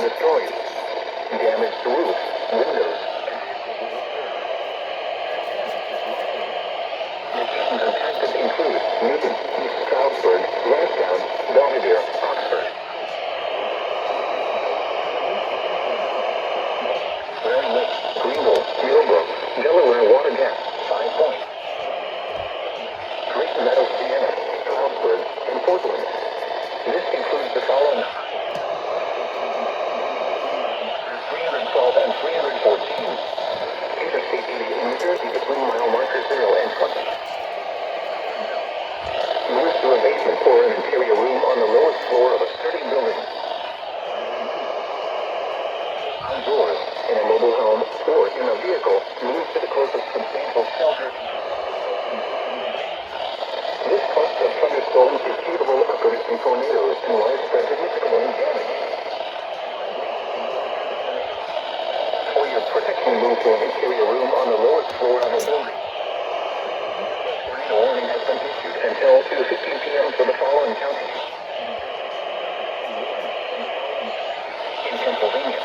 destroyed. Damaged roofs, windows. Locations impacted include Newton, East Stroudsburg, Lansdowne, Belvedere, Oxford. Grand Lake, Greenville, Millbrook, Delaware Water Gap, 5 Point. Great Meadows, Sienna, Stroudsburg, and Portland. This includes the following: 312 and 314. Interstate 80 in New Jersey between mile marker 0 and 20. Use to a basement or an interior room on the lowest floor of a sturdy building. Outdoors, in a mobile home, or in a vehicle, move to the closest substantial shelter. This cluster of thunderstorms is capable of producing tornadoes and widespread significant damage. For your protection, move to an interior room on the lowest floor of a building. Tornado warning has been issued until 2:15 p.m. for the following counties. In Pennsylvania,